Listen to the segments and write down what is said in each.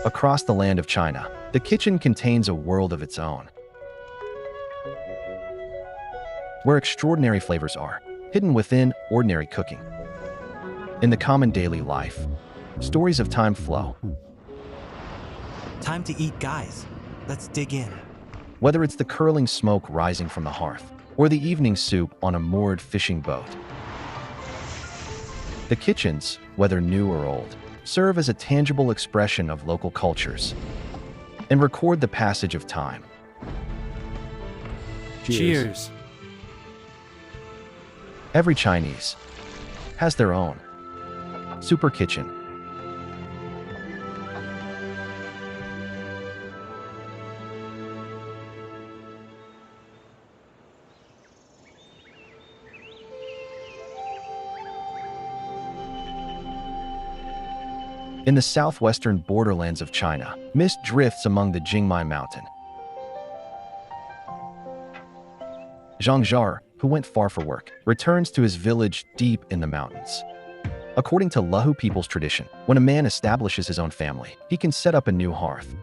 Across the land of China, the kitchen contains a world of its own, where extraordinary flavors are hidden within ordinary cooking. In the common daily life, stories of time flow. Time to eat, guys. Let's dig in. Whether it's the curling smoke rising from the hearth or the evening soup on a moored fishing boat, the kitchens, whether new or old, serve as a tangible expression of local cultures and record the passage of time. Cheers. Every Chinese has their own super kitchen. In the southwestern borderlands of China, mist drifts among the Jingmai Mountain. Zhang Zhar, who went far for work, returns to his village deep in the mountains. According to Lahu people's tradition, when a man establishes his own family, he can set up a new hearth.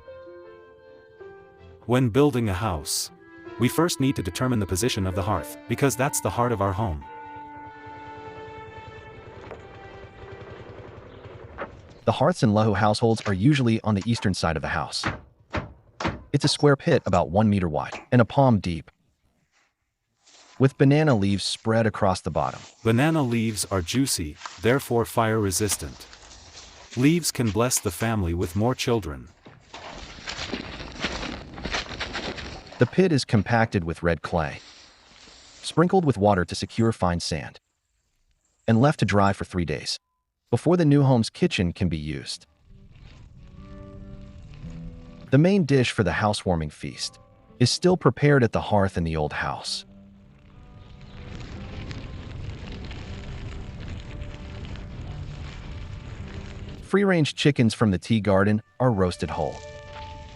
When building a house, we first need to determine the position of the hearth, because that's the heart of our home. The hearths in Lahu households are usually on the eastern side of the house. It's a square pit about 1 meter wide and a palm deep, with banana leaves spread across the bottom. Banana leaves are juicy, therefore fire resistant. Leaves can bless the family with more children. The pit is compacted with red clay, sprinkled with water to secure fine sand, and left to dry for 3 days before the new home's kitchen can be used. The main dish for the housewarming feast is still prepared at the hearth in the old house. Free-range chickens from the tea garden are roasted whole.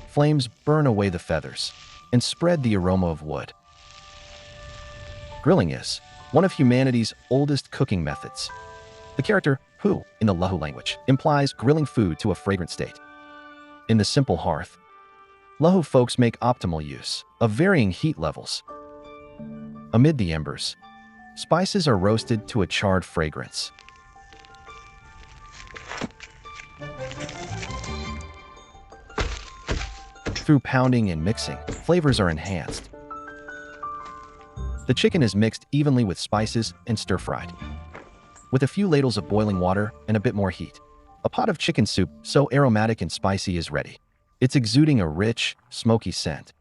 Flames burn away the feathers and spread the aroma of wood. Grilling is one of humanity's oldest cooking methods. The character hu in the Lahu language implies grilling food to a fragrant state. In the simple hearth, Lahu folks make optimal use of varying heat levels. Amid the embers, spices are roasted to a charred fragrance. Through pounding and mixing, flavors are enhanced. The chicken is mixed evenly with spices and stir-fried. With a few ladles of boiling water and a bit more heat, a pot of chicken soup so aromatic and spicy is ready. It's exuding a rich, smoky scent.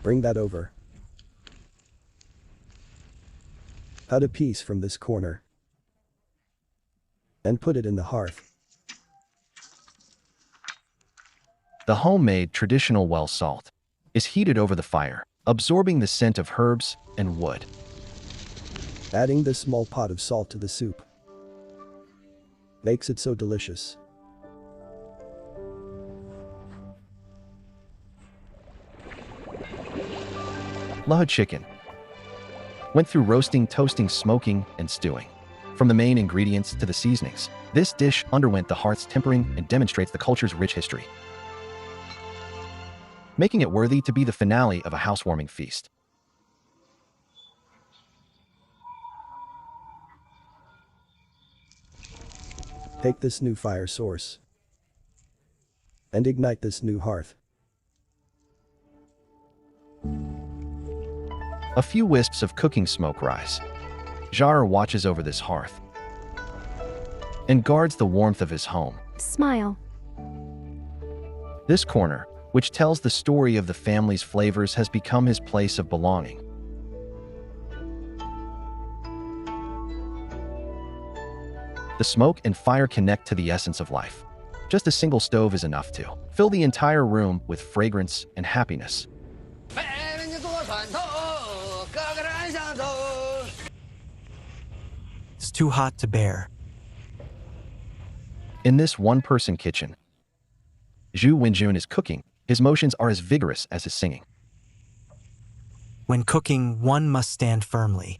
Bring that over. Cut a piece from this corner and put it in the hearth. The homemade traditional well salt is heated over the fire, absorbing the scent of herbs and wood. Adding this small pot of salt to the soup makes it so delicious. Lahu chicken went through roasting, toasting, smoking, and stewing. From the main ingredients to the seasonings, this dish underwent the hearth's tempering and demonstrates the culture's rich history, making it worthy to be the finale of a housewarming feast. Take this new fire source and ignite this new hearth. A few wisps of cooking smoke rise. Jar watches over this hearth and guards the warmth of his home. Smile. This corner, which tells the story of the family's flavors, has become his place of belonging. The smoke and fire connect to the essence of life. Just a single stove is enough to fill the entire room with fragrance and happiness. It's too hot to bear. In this one-person kitchen, Zhu Wenzhou is cooking. His motions are as vigorous as his singing. When cooking, one must stand firmly.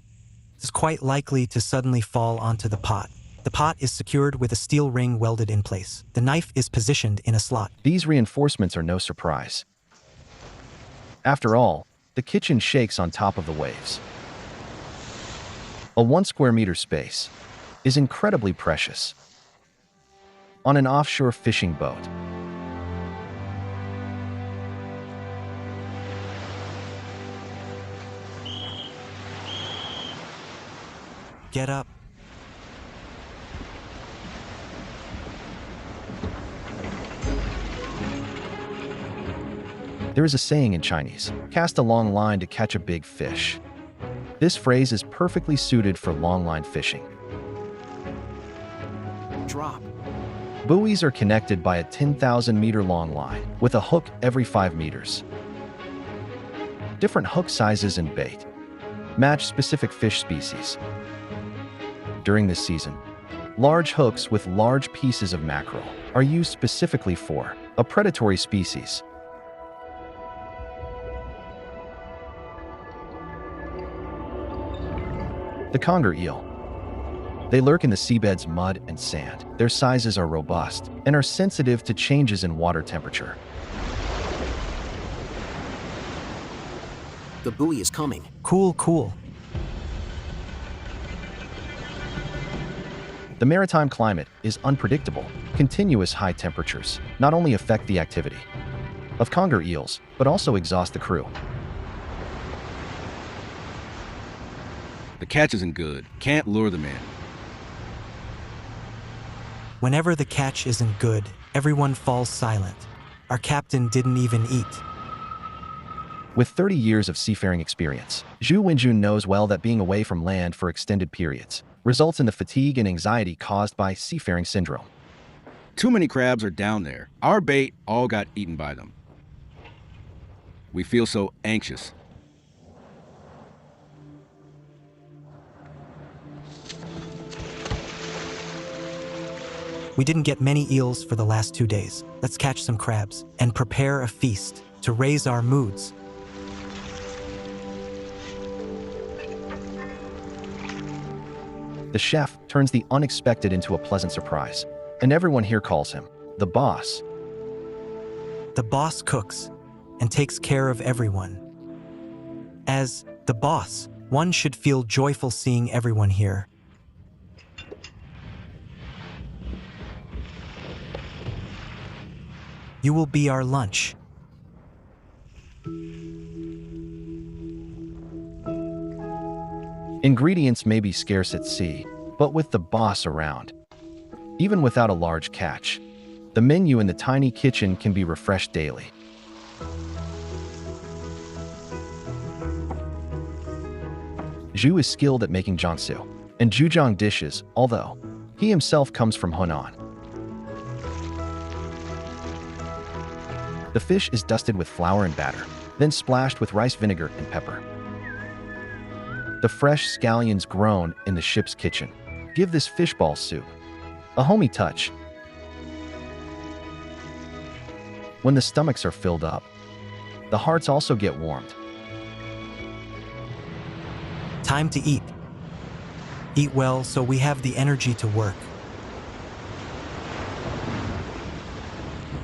It's quite likely to suddenly fall onto the pot. The pot is secured with a steel ring welded in place. The knife is positioned in a slot. These reinforcements are no surprise. After all, the kitchen shakes on top of the waves. A 1 square meter space is incredibly precious. On an offshore fishing boat, Get up. there is a saying in Chinese, cast a long line to catch a big fish. This phrase is perfectly suited for longline fishing. Drop. Buoys are connected by a 10,000-meter long line with a hook every 5 meters. Different hook sizes and bait match specific fish species. During this season, large hooks with large pieces of mackerel are used specifically for a predatory species. The conger eel. They lurk in the seabed's mud and sand. Their sizes are robust and are sensitive to changes in water temperature. The buoy is coming. Cool, cool. The maritime climate is unpredictable. Continuous high temperatures not only affect the activity of conger eels, but also exhaust the crew. The catch isn't good. Can't lure them in. Whenever the catch isn't good, everyone falls silent. Our captain didn't even eat. With 30 years of seafaring experience, Wenzhou knows well that being away from land for extended periods results in the fatigue and anxiety caused by seafaring syndrome. Too many crabs are down there. Our bait all got eaten by them. We feel so anxious. We didn't get many eels for the last 2 days. Let's catch some crabs and prepare a feast to raise our moods. The chef turns the unexpected into a pleasant surprise, and everyone here calls him the boss. The boss cooks and takes care of everyone. As the boss, one should feel joyful seeing everyone here. You will be our lunch. Ingredients may be scarce at sea, but with the boss around, even without a large catch, the menu in the tiny kitchen can be refreshed daily. Zhu is skilled at making jiangsu and zhujiang dishes, although he himself comes from Hunan. The fish is dusted with flour and batter, then splashed with rice vinegar and pepper. The fresh scallions grown in the ship's kitchen give this fishball soup a homey touch. When the stomachs are filled up, the hearts also get warmed. Time to eat. Eat well so we have the energy to work.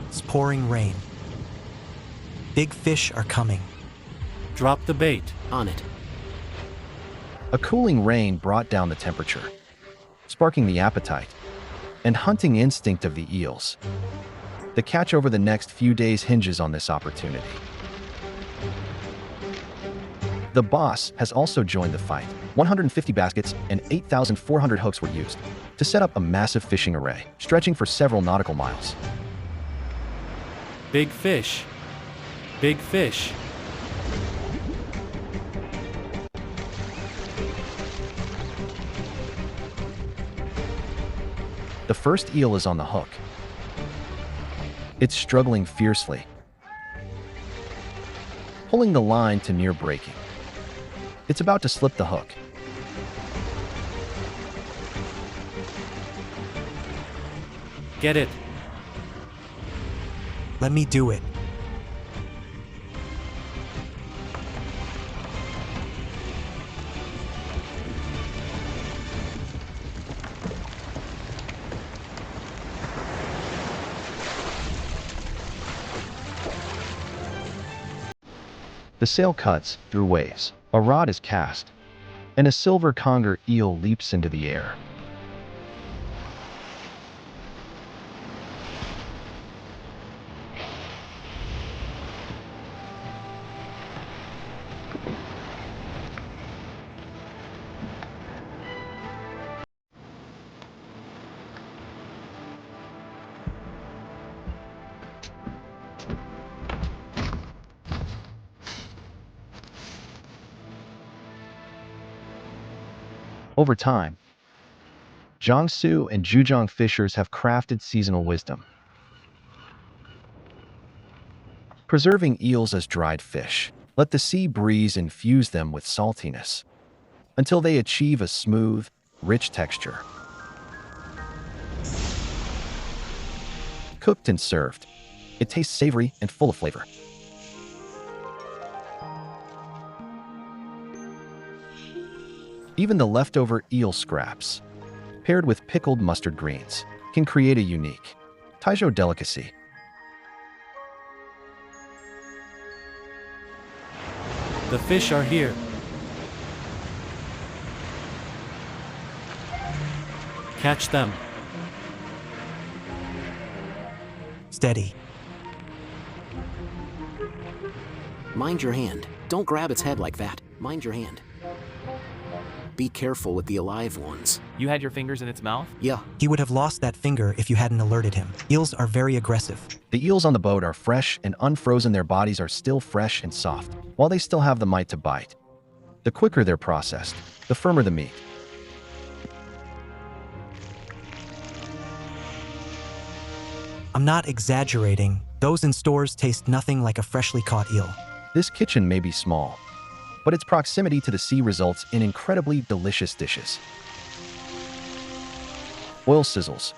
It's pouring rain. Big fish are coming. Drop the bait. On it. A cooling rain brought down the temperature, sparking the appetite and hunting instinct of the eels. The catch over the next few days hinges on this opportunity. The boss has also joined the fight. 150 baskets and 8,400 hooks were used to set up a massive fishing array, stretching for several nautical miles. Big fish. Big fish. The first eel is on the hook. It's struggling fiercely, pulling the line to near breaking. It's about to slip the hook. Get it. Let me do it. The sail cuts through waves, a rod is cast, and a silver conger eel leaps into the air. Over time, Jiangsu and Zhejiang fishers have crafted seasonal wisdom, preserving eels as dried fish. Let the sea breeze infuse them with saltiness until they achieve a smooth, rich texture. Cooked and served, it tastes savory and full of flavor. Even the leftover eel scraps, paired with pickled mustard greens, can create a unique Taizhou delicacy. The fish are here. Catch them. Steady. Mind your hand. Don't grab its head like that. Mind your hand. Be careful with the alive ones. You had your fingers in its mouth? Yeah. He would have lost that finger if you hadn't alerted him. Eels are very aggressive. The eels on the boat are fresh and unfrozen. Their bodies are still fresh and soft, while they still have the might to bite. The quicker they're processed, the firmer the meat. I'm not exaggerating. Those in stores taste nothing like a freshly caught eel. This kitchen may be small, but its proximity to the sea results in incredibly delicious dishes. Oil sizzles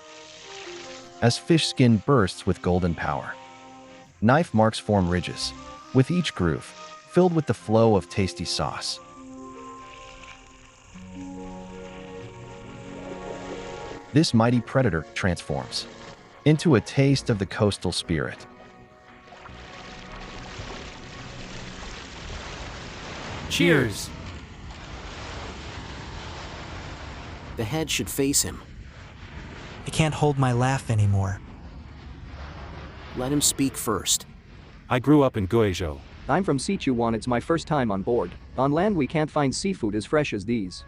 as fish skin bursts with golden power. Knife marks form ridges, with each groove filled with the flow of tasty sauce. This mighty predator transforms into a taste of the coastal spirit. Cheers! The head should face him. I can't hold my laugh anymore. Let him speak first. I grew up in Guizhou. I'm from Sichuan. It's my first time on board. On land we can't find seafood as fresh as these.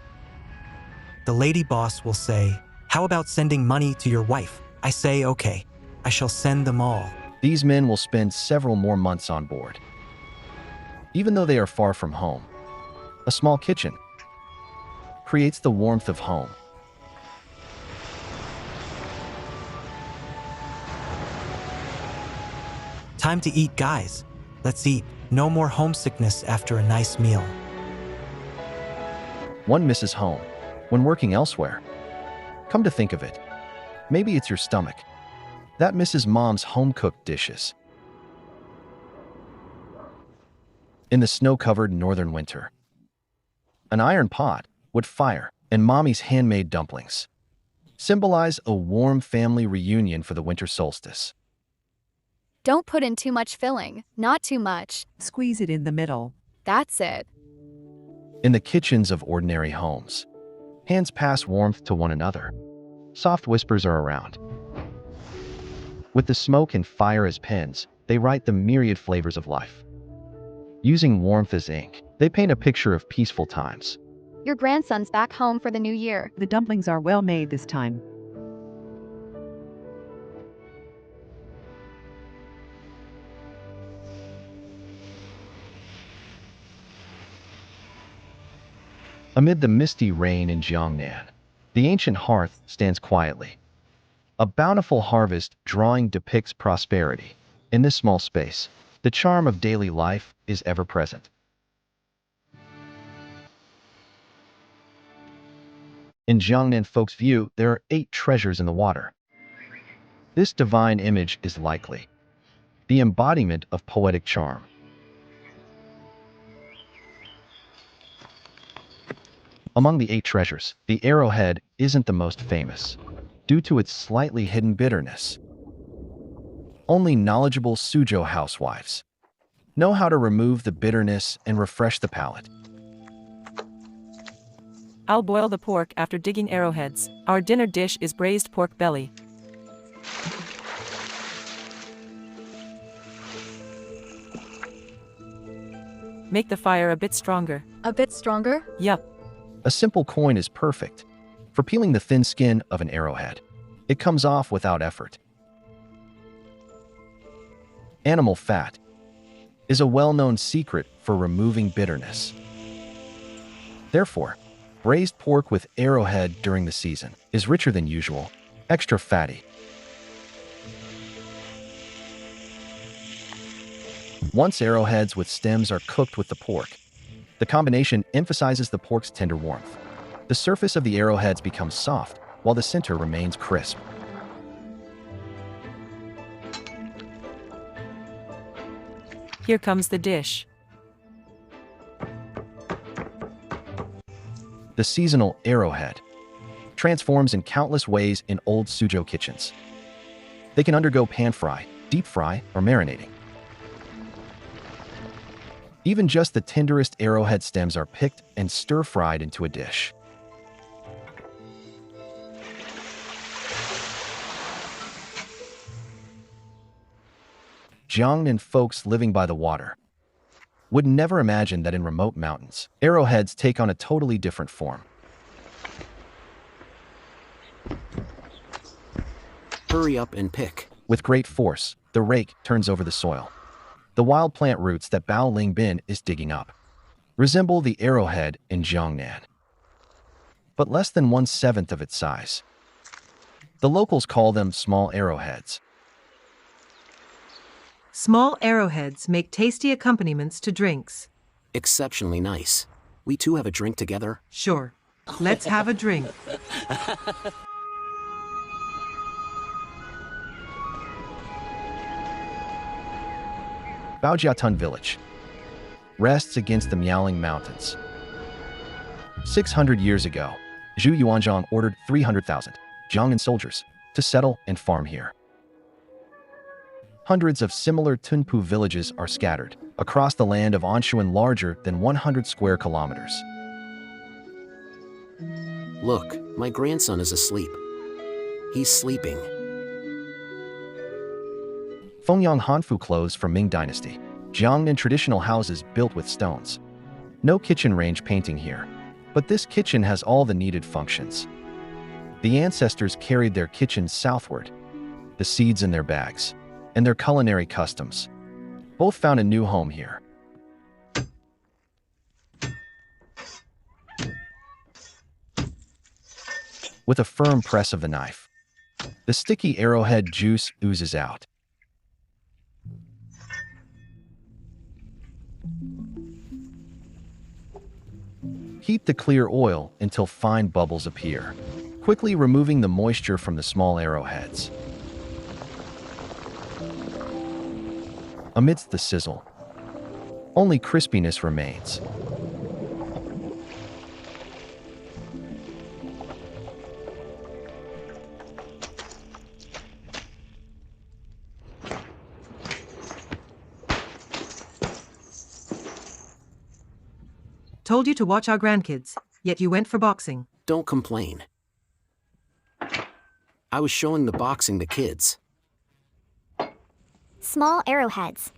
The lady boss will say, "How about sending money to your wife?" I say, "Okay, I shall send them all." These men will spend several more months on board. Even though they are far from home, a small kitchen creates the warmth of home. Time to eat, guys. Let's eat. No more homesickness after a nice meal. One misses home when working elsewhere. Come to think of it, maybe it's your stomach that misses mom's home-cooked dishes. In the snow-covered northern winter, an iron pot would fire and mommy's handmade dumplings symbolize a warm family reunion for the winter solstice. Don't put in too much filling, not too much. Squeeze it in the middle. That's it. In the kitchens of ordinary homes, hands pass warmth to one another. Soft whispers are around. With the smoke and fire as pens, they write the myriad flavors of life. Using warmth as ink, they paint a picture of peaceful times. Your grandson's back home for the new year. The dumplings are well made this time. Amid the misty rain in Jiangnan, the ancient hearth stands quietly. A bountiful harvest drawing depicts prosperity. In this small space, the charm of daily life is ever present. In Jiangnan folks' view, there are 8 treasures in the water. This divine image is likely the embodiment of poetic charm. Among the 8 treasures, the arrowhead isn't the most famous, due to its slightly hidden bitterness. Only knowledgeable Suzhou housewives know how to remove the bitterness and refresh the palate. I'll boil the pork after digging arrowheads. Our dinner dish is braised pork belly. Make the fire a bit stronger. A bit stronger? Yup. A simple coin is perfect for peeling the thin skin of an arrowhead. It comes off without effort. Animal fat is a well-known secret for removing bitterness. Therefore, braised pork with arrowhead during the season is richer than usual, extra fatty. Once arrowheads with stems are cooked with the pork, the combination emphasizes the pork's tender warmth. The surface of the arrowheads becomes soft, while the center remains crisp. Here comes the dish. The seasonal arrowhead transforms in countless ways in old Suzhou kitchens. They can undergo pan-fry, deep fry, or marinating. Even just the tenderest arrowhead stems are picked and stir-fried into a dish. Jiangnan folks living by the water would never imagine that in remote mountains, arrowheads take on a totally different form. Hurry up and pick. With great force, the rake turns over the soil. The wild plant roots that Bao Lingbin is digging up resemble the arrowhead in Jiangnan, but less than 1/7 of its size. The locals call them small arrowheads. Small arrowheads make tasty accompaniments to drinks. Exceptionally nice. We two have a drink together? Sure. Let's have a drink. Baojiatun village rests against the Miaoling Mountains. 600 years ago, Zhu Yuanzhang ordered 300,000 Jiangnan soldiers to settle and farm here. Hundreds of similar Tunpu villages are scattered across the land of Anshuan larger than 100 square kilometers. Look, my grandson is asleep. He's sleeping. Fengyang Hanfu clothes from Ming Dynasty. Jiangnan traditional houses built with stones. No kitchen range painting here, but this kitchen has all the needed functions. The ancestors carried their kitchens southward, the seeds in their bags, and their culinary customs. Both found a new home here. With a firm press of the knife, the sticky arrowhead juice oozes out. Heat the clear oil until fine bubbles appear, quickly removing the moisture from the small arrowheads. Amidst the sizzle, only crispiness remains. Told you to watch our grandkids, yet you went for boxing. Don't complain. I was showing the boxing to kids. Small arrowheads.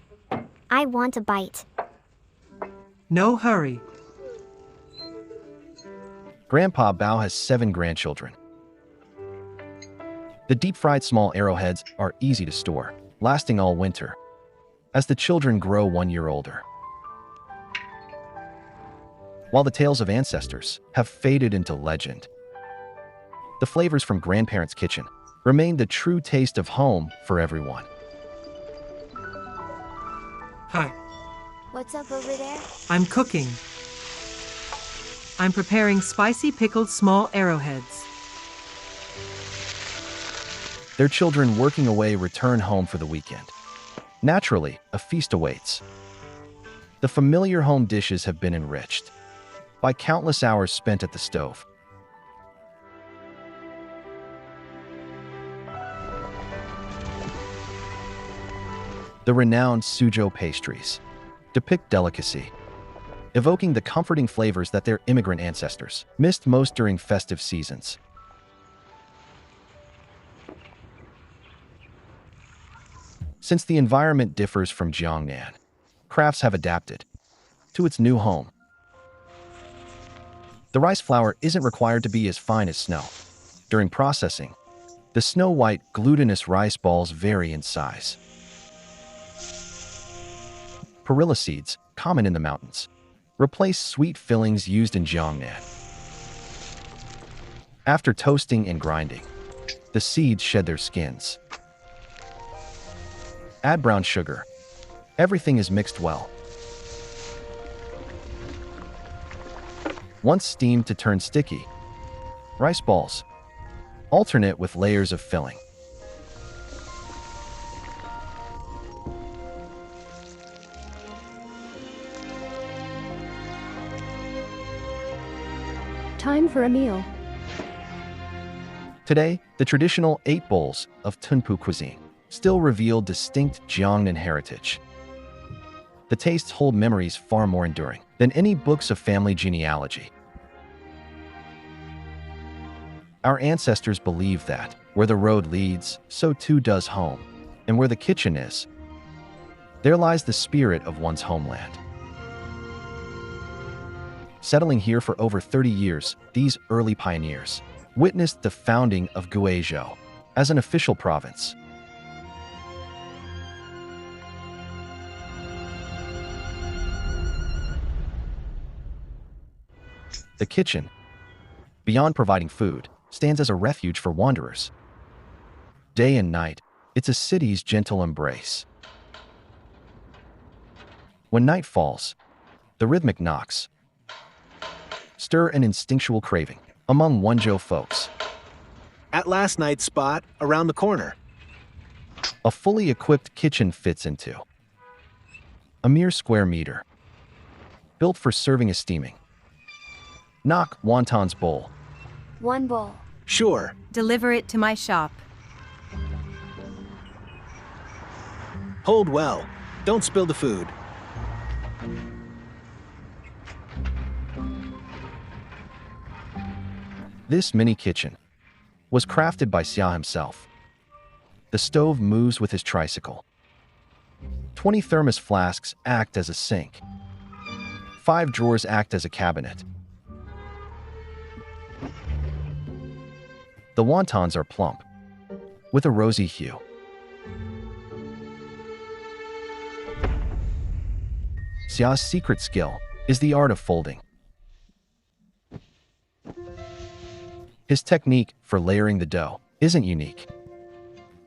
I want a bite. No hurry. Grandpa Bao has 7 grandchildren. The deep-fried small arrowheads are easy to store, lasting all winter, as the children grow 1 year older. While the tales of ancestors have faded into legend, the flavors from grandparents' kitchen remain the true taste of home for everyone. Hi. What's up over there? I'm cooking. I'm preparing spicy pickled small arrowheads. Their children working away return home for the weekend. Naturally, a feast awaits. The familiar home dishes have been enriched by countless hours spent at the stove. The renowned Suzhou pastries depict delicacy, evoking the comforting flavors that their immigrant ancestors missed most during festive seasons. Since the environment differs from Jiangnan, crafts have adapted to its new home. The rice flour isn't required to be as fine as snow. During processing, the snow-white, glutinous rice balls vary in size. Perilla seeds, common in the mountains, replace sweet fillings used in Jiangnan. After toasting and grinding, the seeds shed their skins. Add brown sugar. Everything is mixed well. Once steamed to turn sticky, rice balls alternate with layers of filling. Time for a meal. Today, the traditional 8 bowls of Tunpu cuisine still reveal distinct Jiangnan heritage. The tastes hold memories far more enduring than any books of family genealogy. Our ancestors believed that where the road leads, so too does home, and where the kitchen is, there lies the spirit of one's homeland. Settling here for over 30 years, these early pioneers witnessed the founding of Wenzhou as an official province. The kitchen, beyond providing food, stands as a refuge for wanderers. Day and night, it's a city's gentle embrace. When night falls, the rhythmic knocks stir an instinctual craving among Wenzhou folks. At last night's spot, around the corner. A fully equipped kitchen fits into a mere square meter, built for serving a steaming knock wontons bowl. 1 bowl. Sure. Deliver it to my shop. Hold well. Don't spill the food. This mini kitchen was crafted by Xia himself. The stove moves with his tricycle. 20 thermos flasks act as a sink. 5 drawers act as a cabinet. The wontons are plump, with a rosy hue. Xia's secret skill is the art of folding. His technique for layering the dough isn't unique,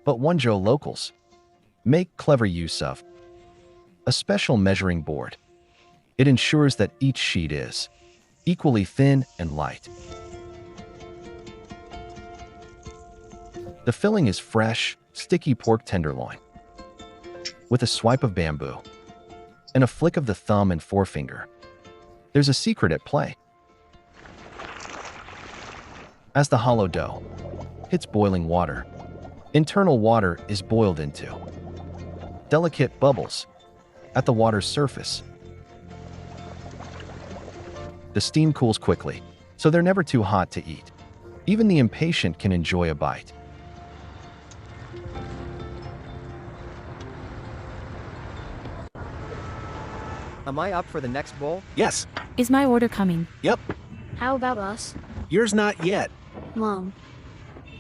but Wenzhou locals make clever use of a special measuring board. It ensures that each sheet is equally thin and light. The filling is fresh, sticky pork tenderloin with a swipe of bamboo and a flick of the thumb and forefinger. There's a secret at play. As the hollow dough hits boiling water, internal water is boiled into delicate bubbles at the water's surface. The steam cools quickly, so they're never too hot to eat. Even the impatient can enjoy a bite. Am I up for the next bowl? Yes. Is my order coming? Yep. How about us? Yours not yet. Mom,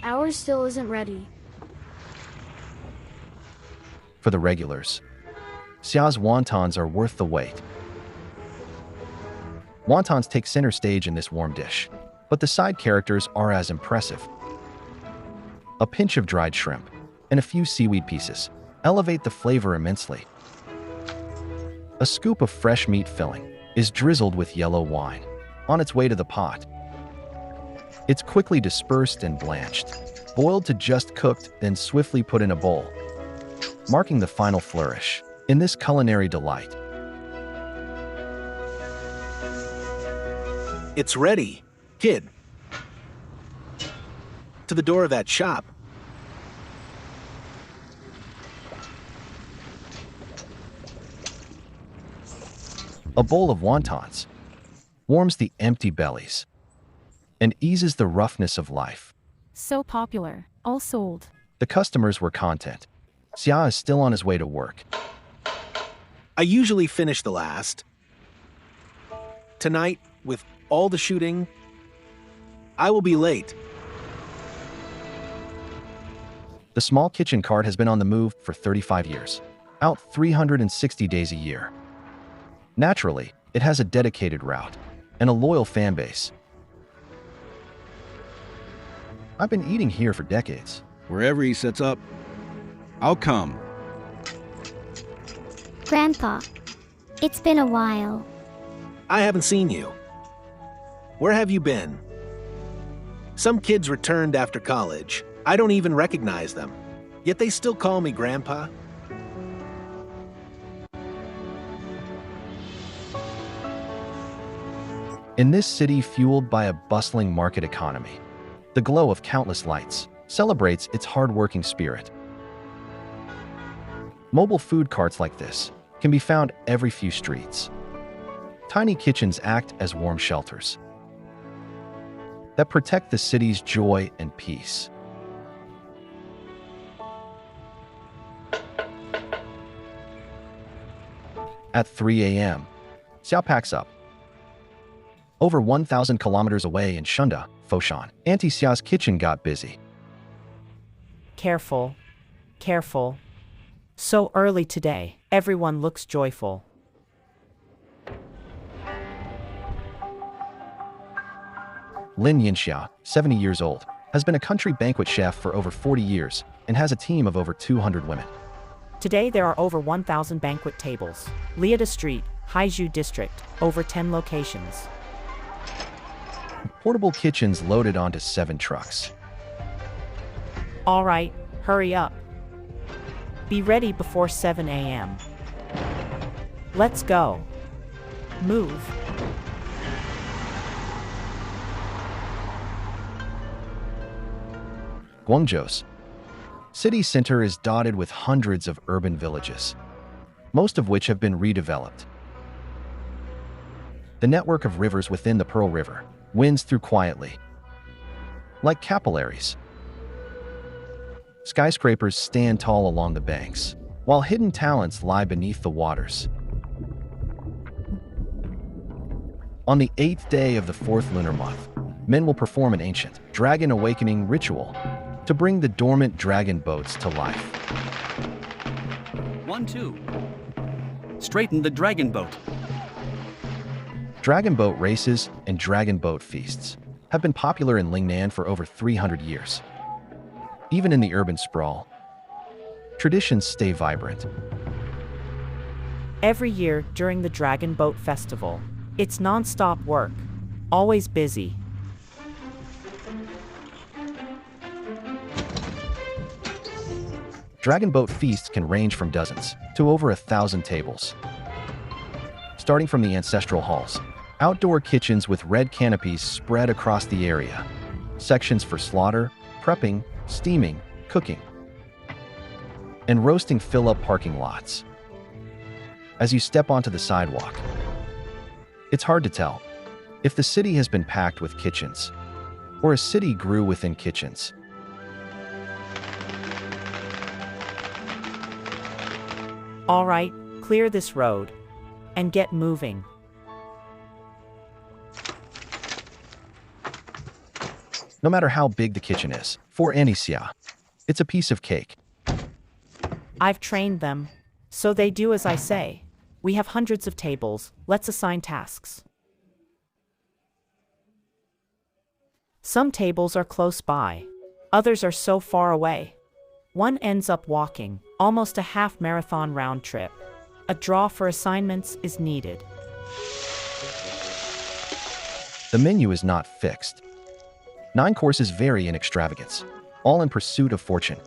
ours still isn't ready. For the regulars, Xia's wontons are worth the wait. Wontons take center stage in this warm dish, but the side characters are as impressive. A pinch of dried shrimp and a few seaweed pieces elevate the flavor immensely. A scoop of fresh meat filling is drizzled with yellow wine on its way to the pot. It's quickly dispersed and blanched, boiled to just cooked, then swiftly put in a bowl, marking the final flourish in this culinary delight. It's ready. Kid. To the door of that shop. A bowl of wontons warms the empty bellies and eases the roughness of life. So popular, all sold. The customers were content. Xia is still on his way to work. I usually finish the last. Tonight, with all the shooting, I will be late. The small kitchen cart has been on the move for 35 years, out 360 days a year. Naturally, it has a dedicated route and a loyal fan base. I've been eating here for decades. Wherever he sets up, I'll come. Grandpa, it's been a while. I haven't seen you. Where have you been? Some kids returned after college. I don't even recognize them. Yet they still call me Grandpa. In this city fueled by a bustling market economy, the glow of countless lights celebrates its hard-working spirit. Mobile food carts like this can be found every few streets. Tiny kitchens act as warm shelters that protect the city's joy and peace. At 3 a.m., Xiao packs up. Over 1,000 kilometers away in Shunda, Foshan, Auntie Xiao's kitchen got busy. Careful, careful. So early today, everyone looks joyful. Lin Yinxia, 70 years old, has been a country banquet chef for over 40 years and has a team of over 200 women. Today there are over 1,000 banquet tables. Liada Street, Haizhu District, over 10 locations. Portable kitchens loaded onto 7 trucks. All right, hurry up. Be ready before 7 a.m. Let's go. Move. Guangzhou's city center is dotted with hundreds of urban villages, most of which have been redeveloped. The network of rivers within the Pearl River winds through quietly, like capillaries. Skyscrapers stand tall along the banks, while hidden talents lie beneath the waters. On the 8th day of the 4th lunar month, men will perform an ancient dragon awakening ritual to bring the dormant dragon boats to life. 1, 2. Straighten the dragon boat. Dragon boat races and dragon boat feasts have been popular in Lingnan for over 300 years. Even in the urban sprawl, traditions stay vibrant. Every year during the Dragon Boat Festival, it's non-stop work, always busy. Dragon boat feasts can range from dozens to over 1,000 tables. Starting from the ancestral halls, outdoor kitchens with red canopies spread across the area, sections for slaughter, prepping, steaming, cooking, and roasting fill up parking lots. As you step onto the sidewalk, it's hard to tell if the city has been packed with kitchens or a city grew within kitchens. All right, clear this road and get moving. No matter how big the kitchen is, for Auntie Xia, it's a piece of cake. I've trained them, so they do as I say. We have hundreds of tables, let's assign tasks. Some tables are close by, others are so far away. One ends up walking, almost a half-marathon round trip. A draw for assignments is needed. The menu is not fixed. 9 courses vary in extravagance, all in pursuit of fortune.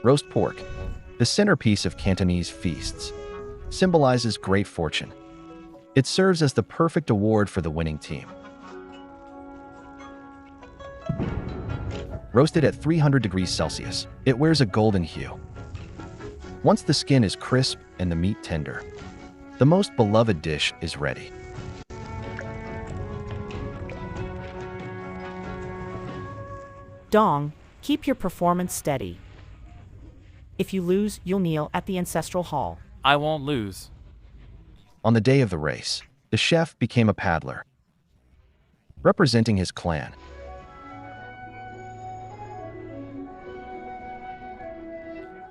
Roast pork, the centerpiece of Cantonese feasts, symbolizes great fortune. It serves as the perfect award for the winning team. Roasted at 300 degrees Celsius, it wears a golden hue. Once the skin is crisp and the meat tender, the most beloved dish is ready. Dong, keep your performance steady. If you lose, you'll kneel at the ancestral hall. I won't lose. On the day of the race, the chef became a paddler, representing his clan.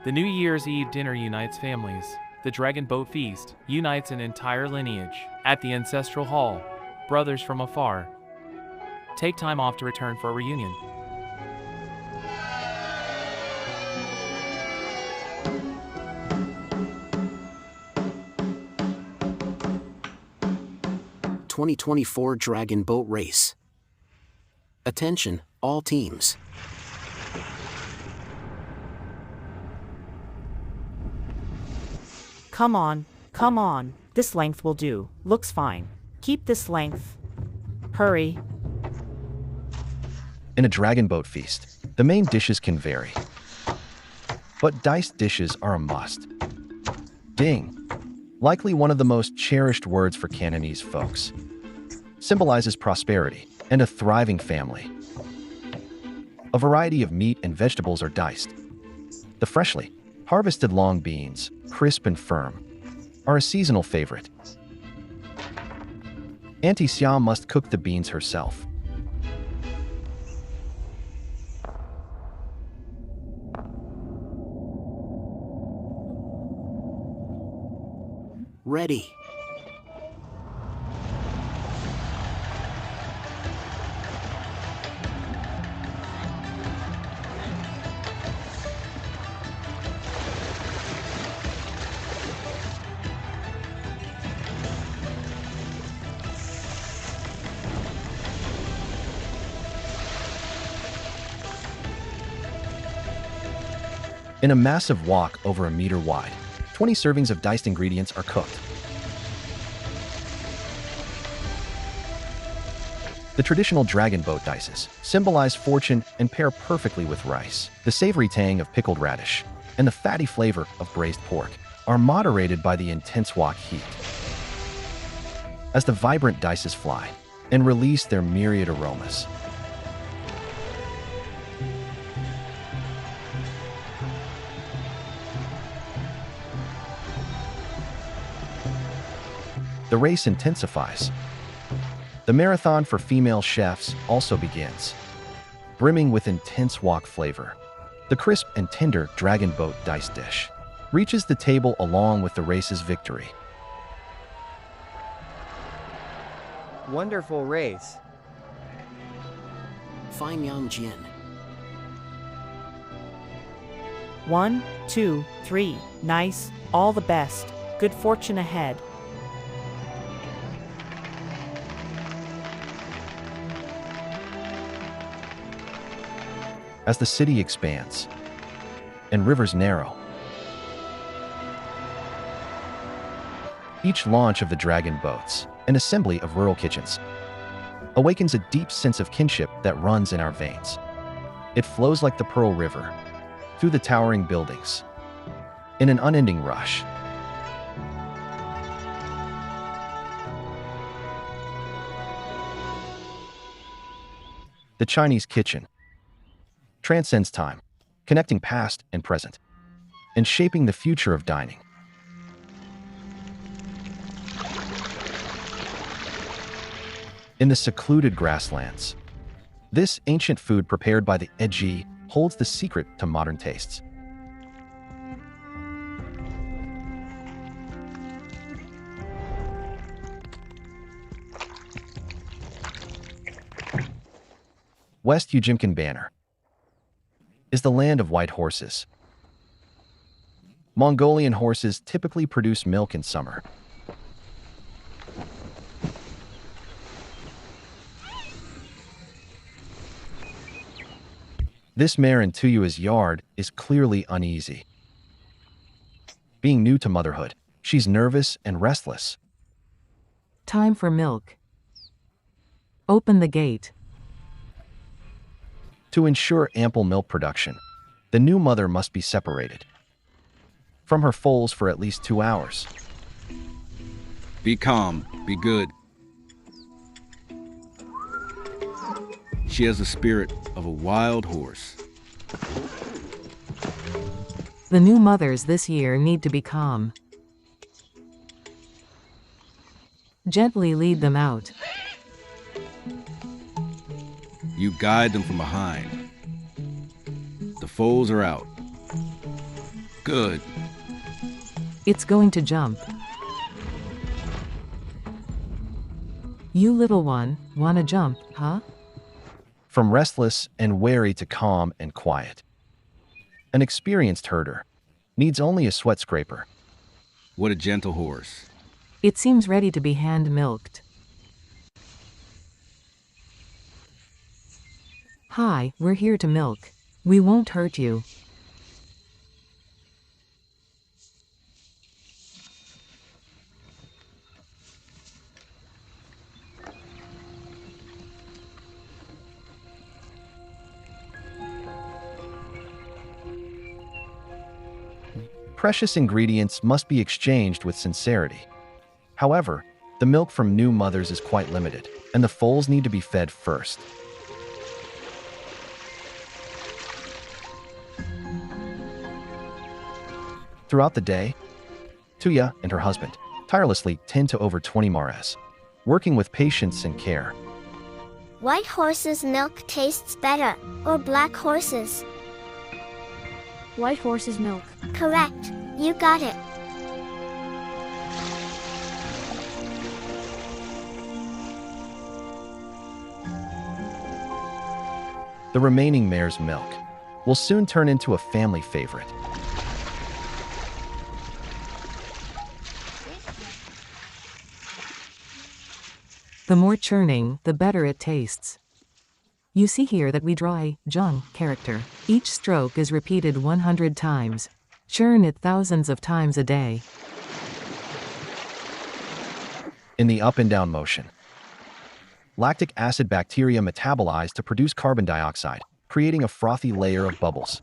The New Year's Eve dinner unites families. The Dragon Boat Feast unites an entire lineage. At the ancestral hall, brothers from afar take time off to return for a reunion. ...2024 Dragon Boat Race. Attention, all teams. Come on. This length will do. Looks fine. Keep this length. Hurry. In a dragon boat feast, the main dishes can vary, but diced dishes are a must. Ding, likely one of the most cherished words for Cantonese folks, symbolizes prosperity and a thriving family. A variety of meat and vegetables are diced. The freshly harvested long beans, crisp and firm, are a seasonal favorite. Auntie Xia must cook the beans herself. Ready. In a massive wok over a meter wide, 20 servings of diced ingredients are cooked. The traditional dragon boat dices symbolize fortune and pair perfectly with rice. The savory tang of pickled radish and the fatty flavor of braised pork are moderated by the intense wok heat. As the vibrant dices fly and release their myriad aromas, the race intensifies. The marathon for female chefs also begins, brimming with intense wok flavor. The crisp and tender dragon boat dice dish reaches the table along with the race's victory. Wonderful race. Fine Yang Jin. 1, 2, 3. Nice. All the best. Good fortune ahead. As the city expands and rivers narrow, each launch of the dragon boats, an assembly of rural kitchens, awakens a deep sense of kinship that runs in our veins. It flows like the Pearl River, through the towering buildings, in an unending rush. The Chinese kitchen transcends time, connecting past and present, and shaping the future of dining. In the secluded grasslands, this ancient food prepared by the Eji holds the secret to modern tastes. West Ujimkin Banner is the land of white horses. Mongolian horses typically produce milk in summer. This mare in Tuyua's yard is clearly uneasy. Being new to motherhood, she's nervous and restless. Time for milk. Open the gate. To ensure ample milk production, the new mother must be separated from her foals for at least 2 hours. Be calm, be good. She has the spirit of a wild horse. The new mothers this year need to be calm. Gently lead them out. You guide them from behind. The foals are out. Good. It's going to jump. You little one, wanna jump, huh? From restless and wary to calm and quiet. An experienced herder needs only a sweat scraper. What a gentle horse. It seems ready to be hand-milked. Hi, we're here to milk. We won't hurt you. Precious ingredients must be exchanged with sincerity. However, the milk from new mothers is quite limited, and the foals need to be fed first. Throughout the day, Tuya and her husband tirelessly tend to over 20 mares, working with patience and care. White horse's milk tastes better, or black horse's? White horse's milk. Correct. You got it. The remaining mare's milk will soon turn into a family favorite. The more churning, the better it tastes. You see here that we draw a Zhang character. Each stroke is repeated 100 times. Churn it thousands of times a day. In the up and down motion, lactic acid bacteria metabolize to produce carbon dioxide, creating a frothy layer of bubbles.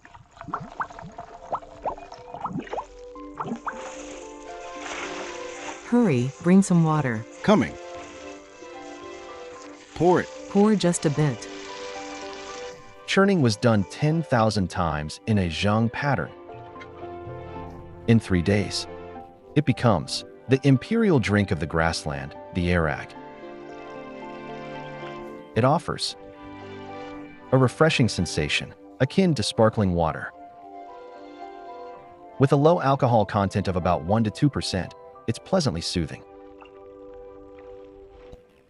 Hurry, bring some water. Coming. Pour it. Pour just a bit. Churning was done 10,000 times in a Zhang pattern. In 3 days, it becomes the imperial drink of the grassland, the arag. It offers a refreshing sensation, akin to sparkling water. With a low alcohol content of about 1 to 2%, it's pleasantly soothing.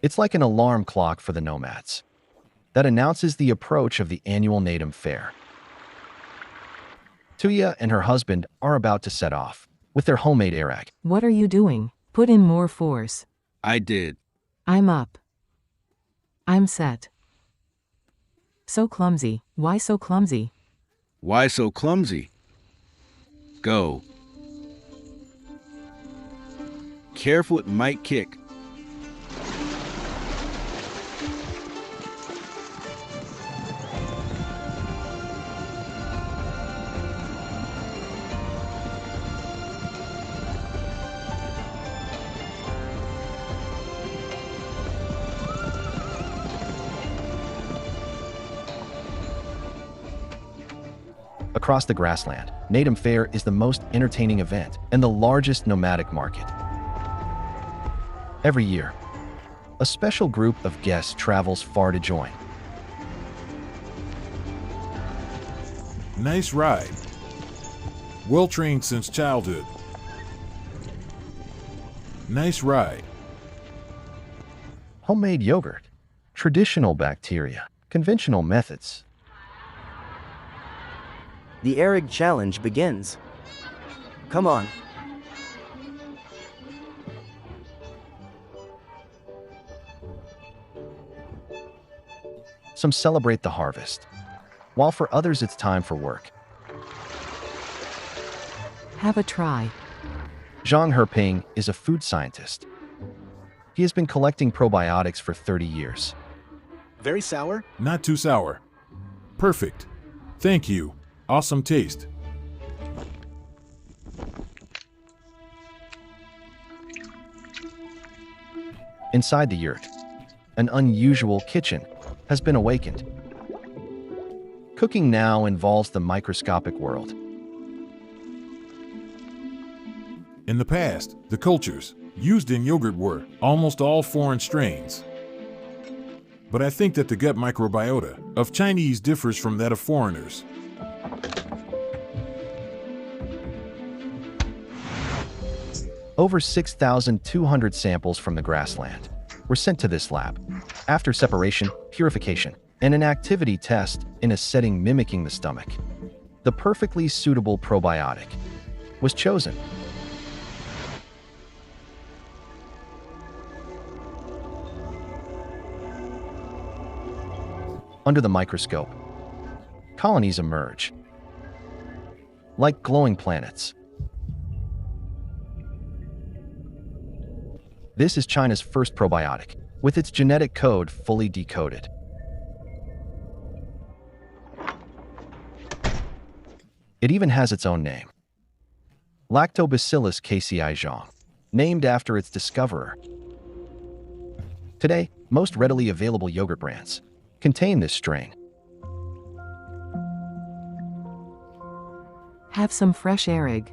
It's like an alarm clock for the nomads that announces the approach of the annual Natum fair. Tuya and her husband are about to set off with their homemade arag. What are you doing? Put in more force. I did. I'm up. I'm set. So clumsy. Why so clumsy? Why so clumsy? Go. Careful, it might kick. Across the grassland, Natum Fair is the most entertaining event and the largest nomadic market. Every year, a special group of guests travels far to join. Nice ride. Well trained since childhood. Nice ride. Homemade yogurt, traditional bacteria, conventional methods. The Arag challenge begins. Come on. Some celebrate the harvest, while for others it's time for work. Have a try. Zhang Herping is a food scientist. He has been collecting probiotics for 30 years. Very sour? Not too sour. Perfect. Thank you. Awesome taste. Inside the yurt, an unusual kitchen has been awakened. Cooking now involves the microscopic world. In the past, the cultures used in yogurt were almost all foreign strains. But I think that the gut microbiota of Chinese differs from that of foreigners. Over 6,200 samples from the grassland were sent to this lab. After separation, purification, and an activity test in a setting mimicking the stomach, the perfectly suitable probiotic was chosen. Under the microscope, colonies emerge, like glowing planets. This is China's first probiotic, with its genetic code fully decoded. It even has its own name, Lactobacillus casei zhong, named after its discoverer. Today, most readily available yogurt brands contain this strain. Have some fresh arag.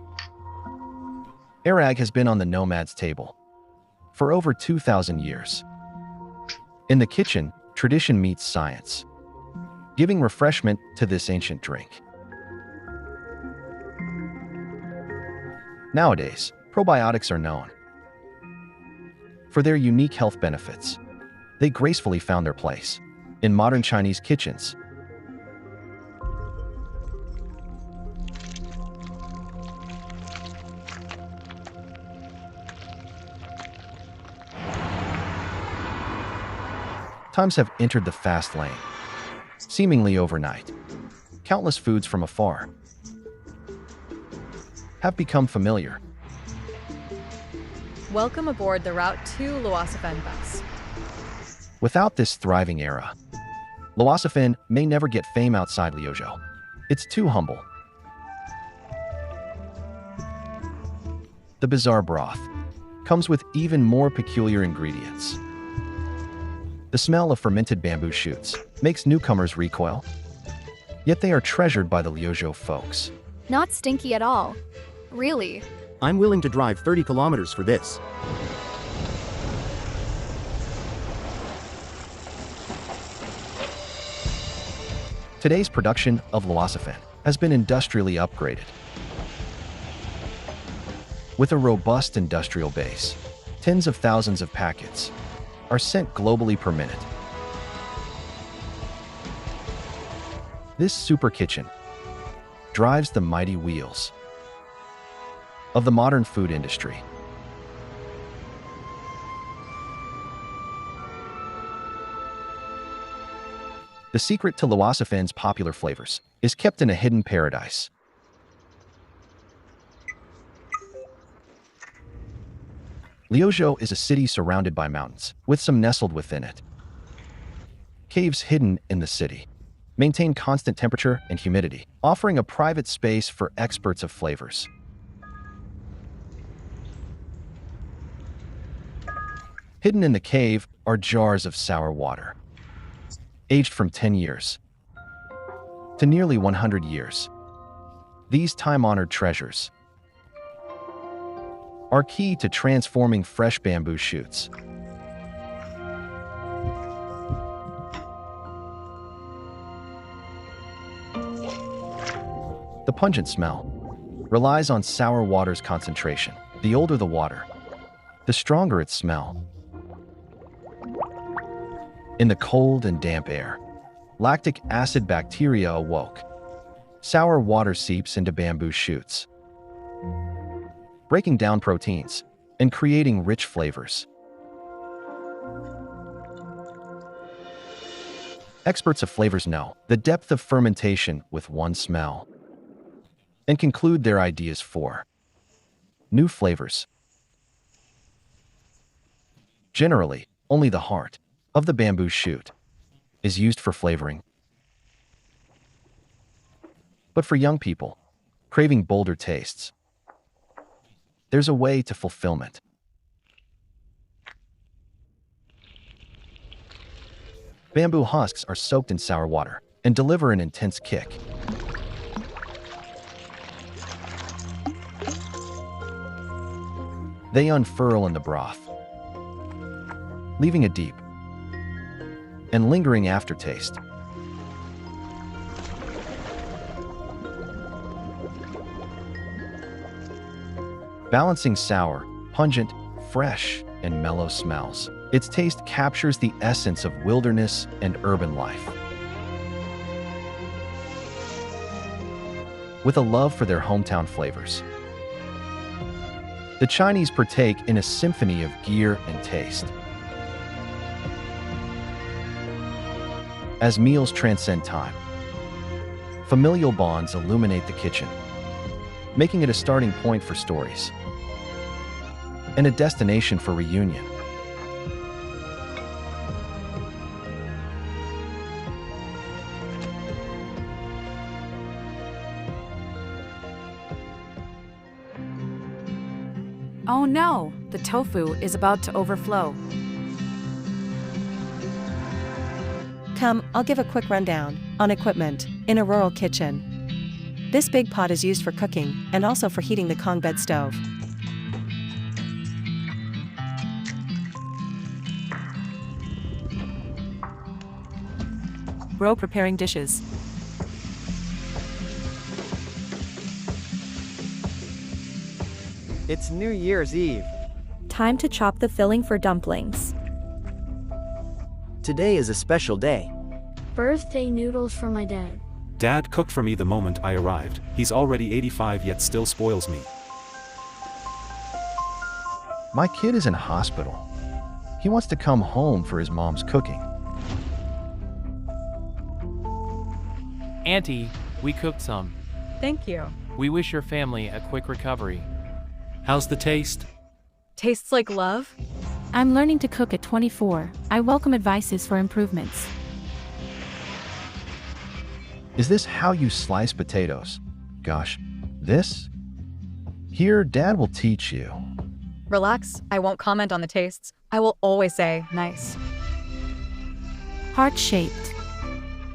Arag has been on the nomad's table for over 2,000 years. In the kitchen, tradition meets science, giving refreshment to this ancient drink. Nowadays, probiotics are known for their unique health benefits. They gracefully found their place in modern Chinese kitchens. Times have entered the fast lane, seemingly overnight. Countless foods from afar have become familiar. Welcome aboard the Route 2 Luosafen bus. Without this thriving era, Luosafen may never get fame outside Liuzhou. It's too humble. The bizarre broth comes with even more peculiar ingredients. The smell of fermented bamboo shoots makes newcomers recoil, yet they are treasured by the Liuzhou folks. Not stinky at all. Really. I'm willing to drive 30 kilometers for this. Today's production of Luosafen has been industrially upgraded. With a robust industrial base, tens of thousands of packets are sent globally per minute. This super kitchen drives the mighty wheels of the modern food industry. The secret to Luosafen's popular flavors is kept in a hidden paradise. Liuzhou is a city surrounded by mountains, with some nestled within it. Caves hidden in the city maintain constant temperature and humidity, offering a private space for experts of flavors. Hidden in the cave are jars of sour water, aged from 10 years to nearly 100 years. These time-honored treasures are key to transforming fresh bamboo shoots. The pungent smell relies on sour water's concentration. The older the water, the stronger its smell. In the cold and damp air, lactic acid bacteria awoke. Sour water seeps into bamboo shoots, breaking down proteins and creating rich flavors. Experts of flavors know the depth of fermentation with one smell and conclude their ideas for new flavors. Generally, only the heart of the bamboo shoot is used for flavoring. But for young people, craving bolder tastes, there's a way to fulfillment. Bamboo husks are soaked in sour water and deliver an intense kick. They unfurl in the broth, leaving a deep and lingering aftertaste. Balancing sour, pungent, fresh, and mellow smells, its taste captures the essence of wilderness and urban life. With a love for their hometown flavors, the Chinese partake in a symphony of gear and taste. As meals transcend time, familial bonds illuminate the kitchen, making it a starting point for stories and a destination for reunion. Oh no, the tofu is about to overflow. Come, I'll give a quick rundown on equipment in a rural kitchen. This big pot is used for cooking and also for heating the Kong bed stove. Bro preparing dishes. It's New Year's Eve. Time to chop the filling for dumplings. Today is a special day. Birthday noodles for my dad. Dad cooked for me the moment I arrived. He's already 85 yet still spoils me. My kid is in hospital. He wants to come home for his mom's cooking. Auntie, we cooked some. Thank you. We wish your family a quick recovery. How's the taste? Tastes like love? I'm learning to cook at 24. I welcome advices for improvements. Is this how you slice potatoes? Gosh, this? Here, Dad will teach you. Relax, I won't comment on the tastes. I will always say nice. Heart-shaped.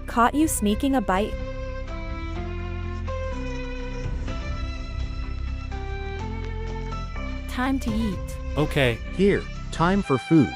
Caught you sneaking a bite. Time to eat. Okay. Here, time for food.